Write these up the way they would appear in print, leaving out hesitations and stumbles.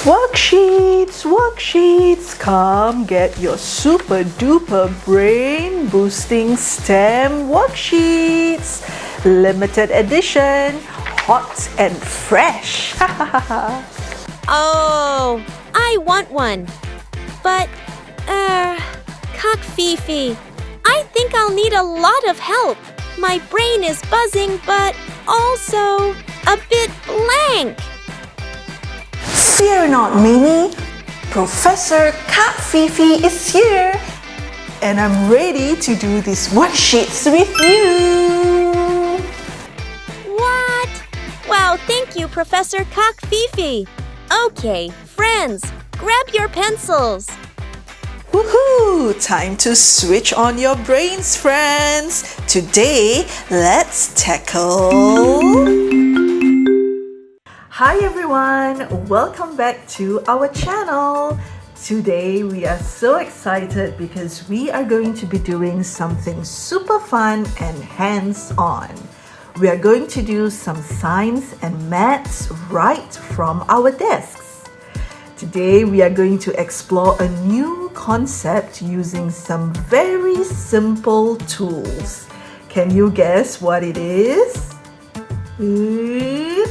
Worksheets, worksheets, come get your super duper brain boosting STEM worksheets. Limited edition, hot and fresh. Oh, I want one. But, Kak Fifi, I think I'll need a lot of help. My brain is buzzing, but also a bit blank. Fear not, Mini. Professor Kak Fifi is here, and I'm ready to do these worksheets with you. What? Wow, thank you, Professor Kak Fifi. Okay, friends, grab your pencils. Woohoo! Time to switch on your brains, friends. Today, let's tackle... Hi everyone! Welcome back to our channel. Today we are so excited because we are going to be doing something super fun and hands-on. We are going to do some science and maths right from our desks. Today we are going to explore a new concept using some very simple tools. Can you guess what it is? Ding!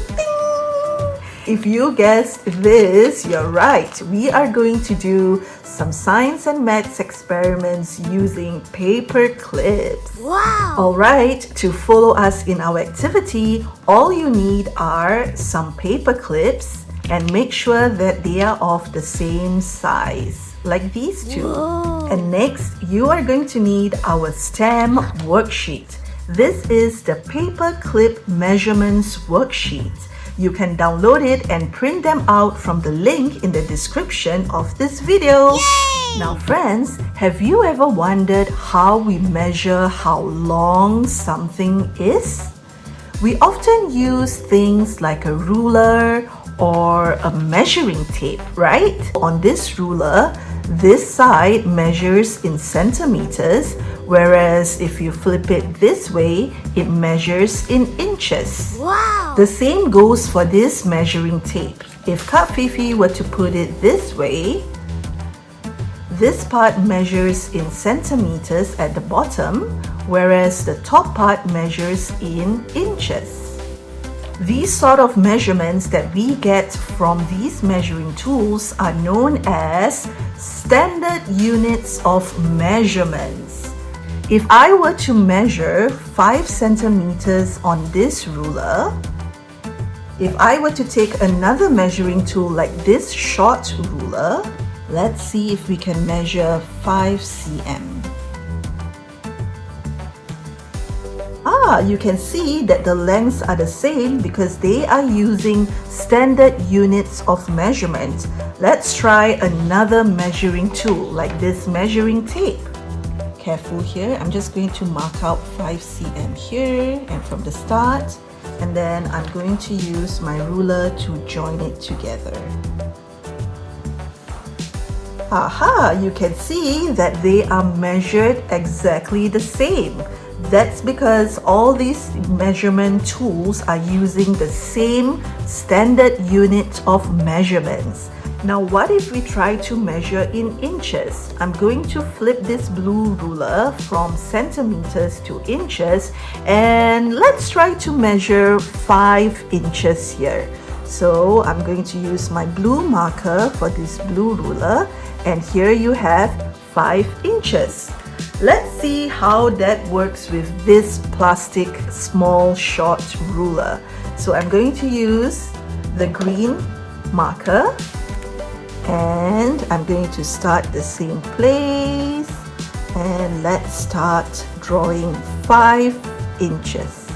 If you guessed this, you're right. We are going to do some science and maths experiments using paper clips. Wow! Alright, to follow us in our activity, all you need are some paper clips and make sure that they are of the same size, like these two. Whoa. And next, you are going to need our STEM worksheet. This is the paper clip measurements worksheet. You can download it and print them out from the link in the description of this video. Yay! Now friends, have you ever wondered how we measure how long something is? We often use things like a ruler or a measuring tape, right? On this ruler, this side measures in centimeters, whereas if you flip it this way, it measures in inches. Wow! The same goes for this measuring tape. If Kak Fifi were to put it this way, this part measures in centimeters at the bottom, whereas the top part measures in inches. These sort of measurements that we get from these measuring tools are known as standard units of measurements. If I were to measure 5 centimeters on this ruler, if I were to take another measuring tool like this short ruler, let's see if we can measure 5 cm. You can see that the lengths are the same because they are using standard units of measurement. Let's try another measuring tool like this measuring tape. Careful here, I'm just going to mark out 5 cm here and from the start, and then I'm going to use my ruler to join it together. Aha, you can see that they are measured exactly the same. That's because all these measurement tools are using the same standard unit of measurements. Now what if we try to measure in inches? I'm going to flip this blue ruler from centimeters to inches, and let's try to measure 5 inches here. So I'm going to use my blue marker for this blue ruler, and here you have 5 inches. Let's see how that works with this plastic small short ruler. So I'm going to use the green marker, and I'm going to start the same place, and let's start drawing 5 inches.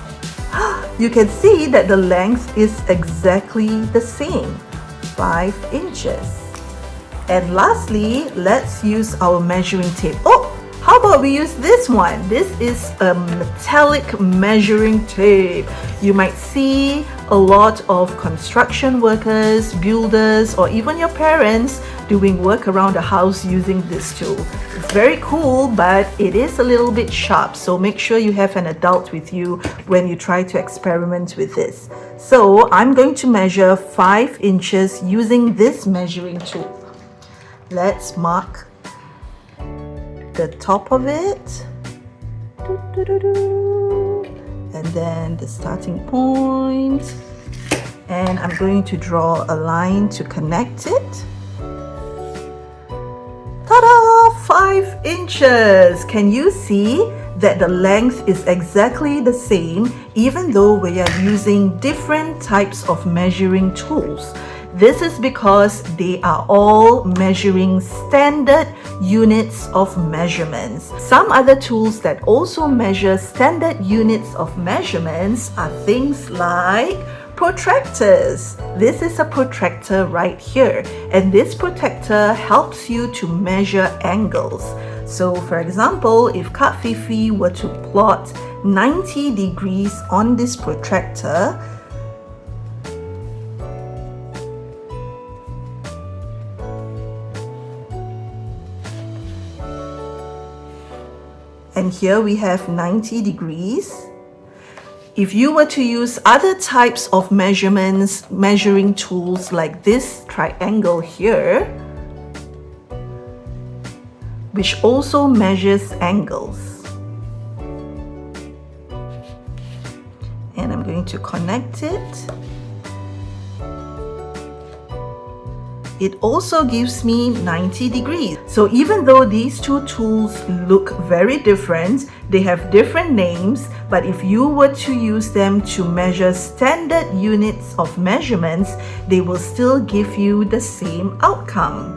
You can see that the length is exactly the same, 5 inches. And lastly, let's use our measuring tape. Oh, How about we use this one? This is a metallic measuring tape. You might see a lot of construction workers, builders, or even your parents doing work around the house using this tool. It's very cool, but it is a little bit sharp, so make sure you have an adult with you when you try to experiment with this. So I'm going to measure 5 inches using this measuring tool. Let's mark the top of it, and then the starting point, and I'm going to draw a line to connect it. Ta-da! 5 inches! Can you see that the length is exactly the same even though we are using different types of measuring tools? This is because they are all measuring standard units of measurements. Some other tools that also measure standard units of measurements are things like protractors. This is a protractor right here, and this protractor helps you to measure angles. So for example, if Kak Fifi were to plot 90 degrees on this protractor, and here we have 90 degrees. If you were to use other types of measuring tools like this triangle here, which also measures angles. And I'm going to connect it. It also gives me 90 degrees. So even though these two tools look very different, they have different names, but if you were to use them to measure standard units of measurements, they will still give you the same outcome.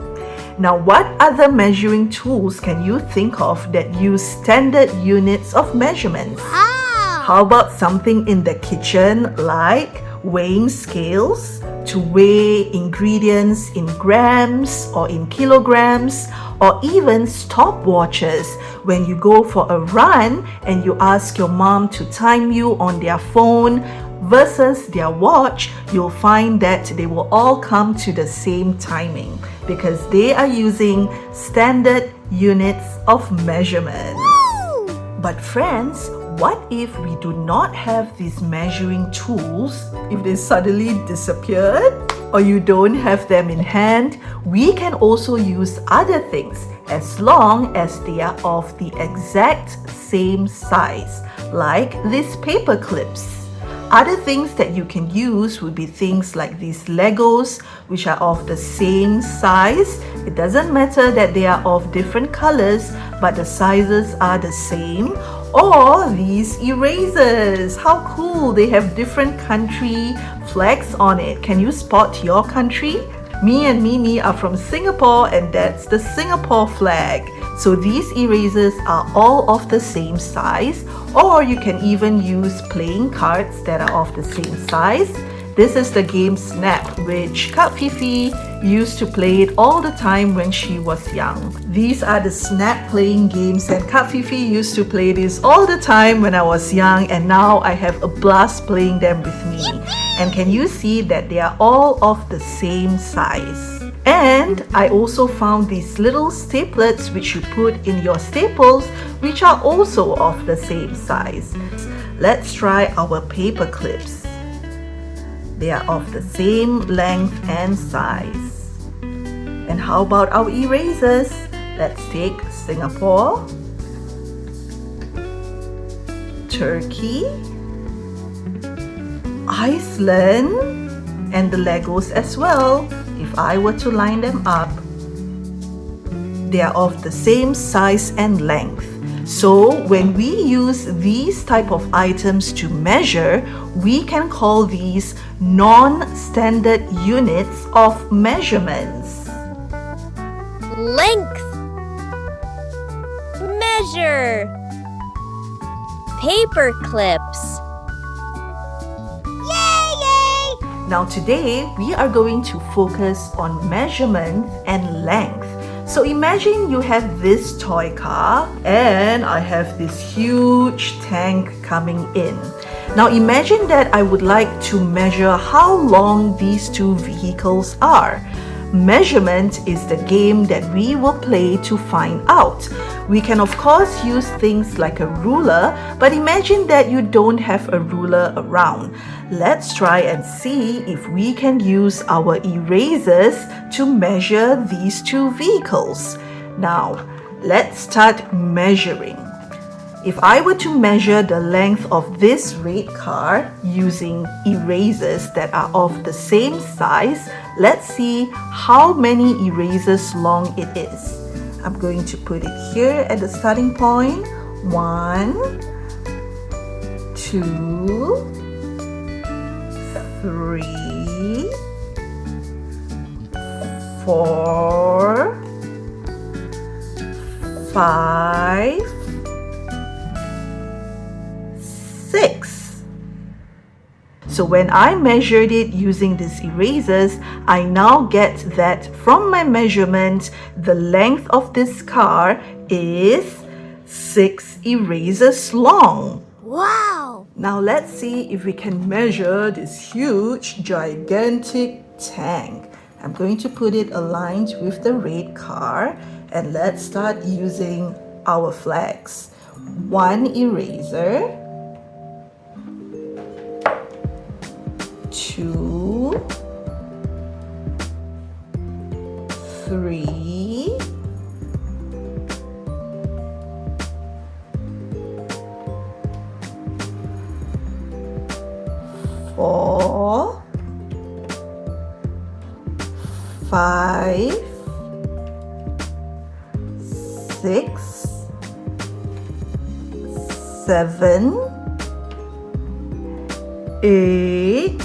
Now, what other measuring tools can you think of that use standard units of measurements? How about something in the kitchen like weighing scales to weigh ingredients in grams or in kilograms, or even stopwatches when you go for a run and you ask your mom to time you on their phone versus their watch, you'll find that they will all come to the same timing because they are using standard units of measurements. But friends, what if we do not have these measuring tools? If they suddenly disappeared or you don't have them in hand, we can also use other things as long as they are of the exact same size, like these paper clips. Other things that you can use would be things like these Legos, which are of the same size. It doesn't matter that they are of different colors, but the sizes are the same. Or these erasers. How cool! They have different country flags on it. Can you spot your country? Me and Mimi are from Singapore, and that's the Singapore flag. So these erasers are all of the same size, or you can even use playing cards that are of the same size. This is the game Snap, which Kak Fifi used to play it all the time when she was young. These are the Snap playing games, and Kak Fifi used to play this all the time when I was young, and now I have a blast playing them with me. And can you see that they are all of the same size? And I also found these little staplets which you put in your staples, which are also of the same size. Let's try our paper clips. They are of the same length and size. And how about our erasers? Let's take Singapore, Turkey, Iceland, and the Legos as well. If I were to line them up, they are of the same size and length. So when we use these type of items to measure, we can call these non-standard units of measurements. Length. Measure. Paper clips. Now today, we are going to focus on measurement and length. So imagine you have this toy car and I have this huge tank coming in. Now imagine that I would like to measure how long these two vehicles are. Measurement is the game that we will play to find out. We can of course use things like a ruler, but imagine that you don't have a ruler around. Let's try and see if we can use our erasers to measure these two vehicles. Now, let's start measuring. If I were to measure the length of this red car using erasers that are of the same size, let's see how many erasers long it is. I'm going to put it here at the starting point. 1, 2, 3, 4, 5, 6. So when I measured it using these erasers, I now get that from my measurement, the length of this car is 6 erasers long. Wow! Now let's see if we can measure this huge, gigantic tank. I'm going to put it aligned with the red car and let's start using our flags. 1 eraser, 2, 3, 4, 5, 6, 7, 8,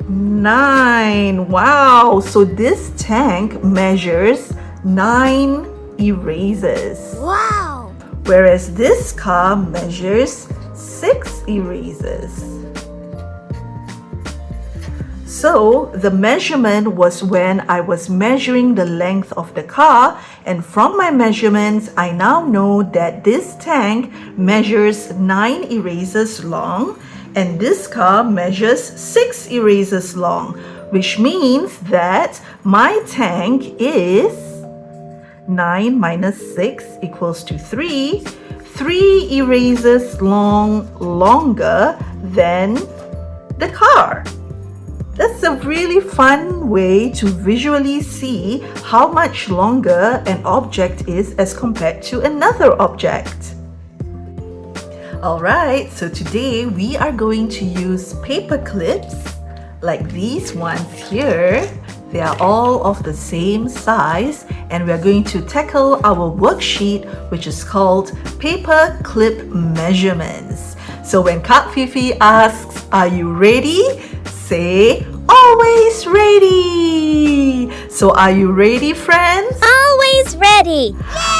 9. Wow! So this tank measures 9 erasers. Wow! Whereas this car measures 6 erasers. So the measurement was when I was measuring the length of the car, and from my measurements I now know that this tank measures 9 erasers long and this car measures 6 erasers long, which means that my tank is 9 minus 6 equals to 3. 3 erasers longer than the car. That's a really fun way to visually see how much longer an object is as compared to another object. Alright, so today we are going to use paper clips like these ones here. They are all of the same size and we are going to tackle our worksheet, which is called Paper Clip Measurements. So when Kak Fifi asks, "Are you ready?" say, "Always ready!" So are you ready, friends? Always ready!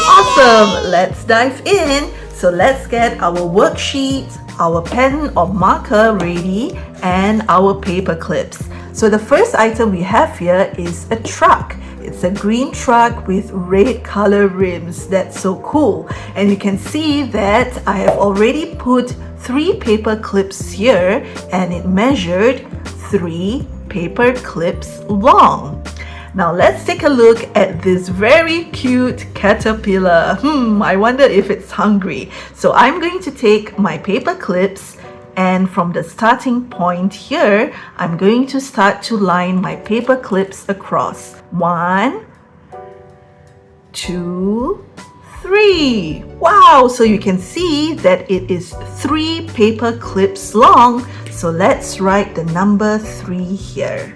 Awesome! Let's dive in. So let's get our worksheet, our pen or marker ready, and our paper clips. So the first item we have here is a truck. It's a green truck with red color rims. That's so cool. And you can see that I have already put 3 paper clips here and it measured 3 paper clips long. Now let's take a look at this very cute caterpillar. I wonder if it's hungry. So I'm going to take my paper clips and from the starting point here, I'm going to start to line my paper clips across. 1, 2, 3. Wow, so you can see that it is 3 paper clips long. So let's write the number 3 here.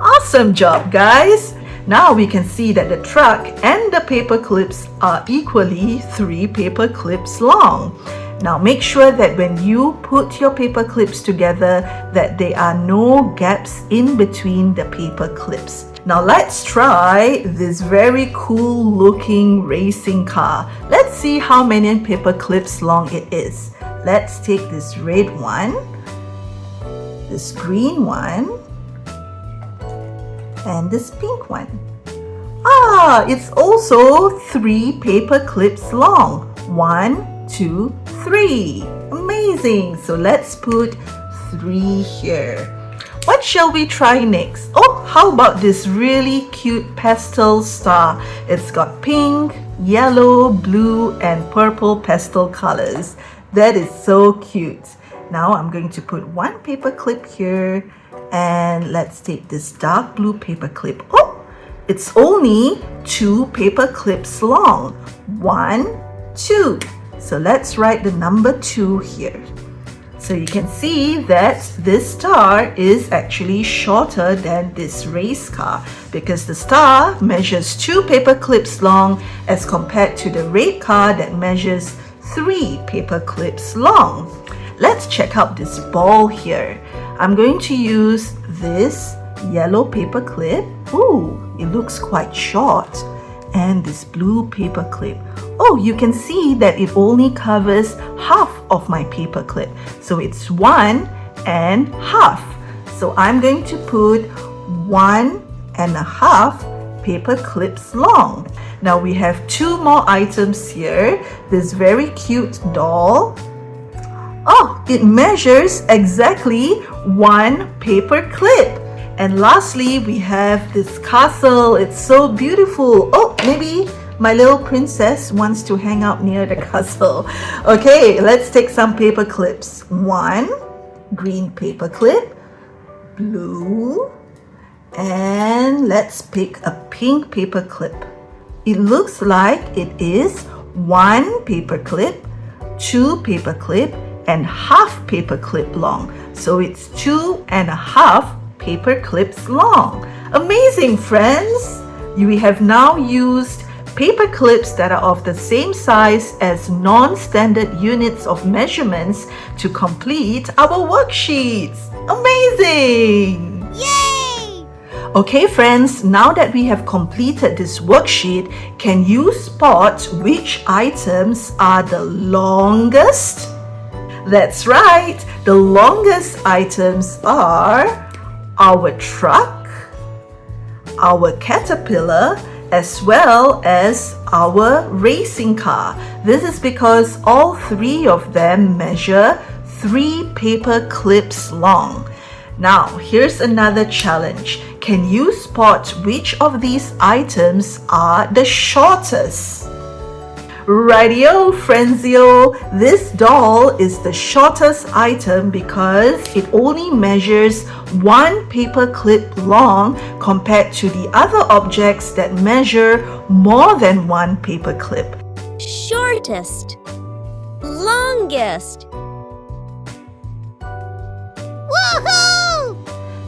Awesome job, guys! Now we can see that the truck and the paper clips are equally 3 paper clips long. Now make sure that when you put your paper clips together that there are no gaps in between the paper clips. Now let's try this very cool looking racing car. Let's see how many paper clips long it is. Let's take this red one, this green one, And this pink one. Ah, it's also 3 paper clips long. 1, 2, 3. Amazing. So let's put 3 here. What shall we try next? Oh, how about this really cute pastel star? It's got pink, yellow, blue, and purple pastel colors. That is so cute. Now I'm going to put 1 paper clip here, and let's take this dark blue paper clip. Oh, it's only 2 paper clips long. 1, 2. So let's write the number 2 here. So you can see that this star is actually shorter than this race car because the star measures 2 paper clips long as compared to the red car that measures 3 paper clips long. Let's check out this ball here. I'm going to use this yellow paper clip. Ooh, it looks quite short. And this blue paper clip. Oh, you can see that it only covers half of my paper clip. So it's 1 and half. So I'm going to put 1 and a half paper clips long. Now we have 2 more items here. This very cute doll. Oh, it measures exactly 1 paper clip. And lastly, we have this castle. It's so beautiful. Oh, maybe my little princess wants to hang out near the castle. Okay, let's take some paper clips. 1 green paper clip, blue, and let's pick a pink paper clip. It looks like it is 1 paper clip, 2 paper clip, and half paper clip long. So it's 2 and a half paper clips long. Amazing, friends! We have now used paper clips that are of the same size as non-standard units of measurements to complete our worksheets. Amazing! Yay! Okay, friends, now that we have completed this worksheet, can you spot which items are the longest? That's right, the longest items are our truck, our caterpillar, as well as our racing car. This is because all 3 of them measure 3 paper clips long. Now, here's another challenge. Can you spot which of these items are the shortest? Rightio, Frenzio, this doll is the shortest item because it only measures 1 paper clip long compared to the other objects that measure more than 1 paper clip. Shortest. Longest. Woohoo!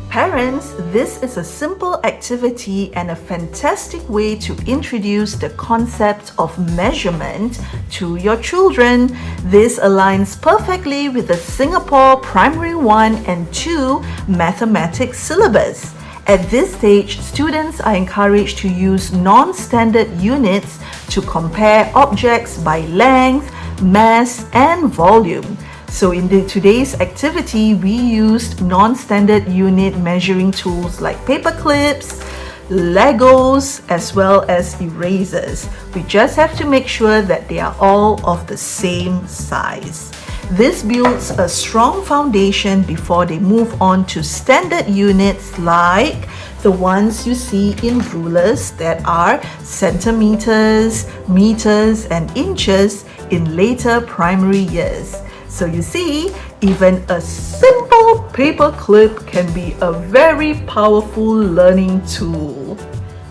Parents, this is a simple activity and a fantastic way to introduce the concept of measurement to your children. This aligns perfectly with the Singapore Primary 1 and 2 Mathematics syllabus. At this stage, students are encouraged to use non-standard units to compare objects by length, mass, and volume. So in today's activity, we used non-standard unit measuring tools like paper clips, Legos, as well as erasers. We just have to make sure that they are all of the same size. This builds a strong foundation before they move on to standard units like the ones you see in rulers that are centimeters, meters, and inches in later primary years. So you see, even a simple paper clip can be a very powerful learning tool.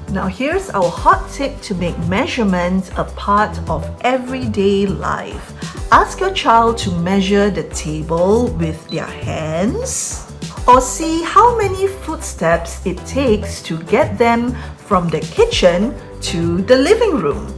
Now here's our hot tip to make measurements a part of everyday life. Ask your child to measure the table with their hands, or see how many footsteps it takes to get them from the kitchen to the living room.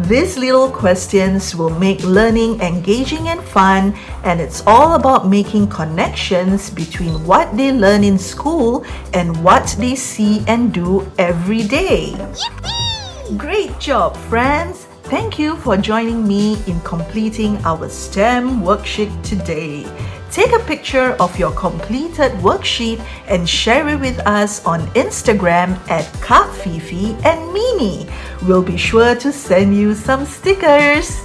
These little questions will make learning engaging and fun, and it's all about making connections between what they learn in school and what they see and do every day. Yippee! Great job, friends! Thank you for joining me in completing our STEM worksheet today. Take a picture of your completed worksheet and share it with us on Instagram at Fifi and Mimi. We'll be sure to send you some stickers.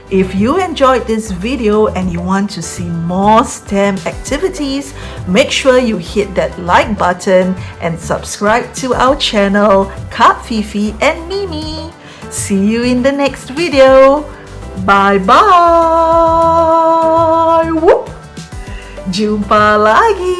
If you enjoyed this video and you want to see more STEM activities, make sure you hit that like button and subscribe to our channel, Fifi and Mimi. See you in the next video. Bye-bye! Whoop! Jumpa lagi!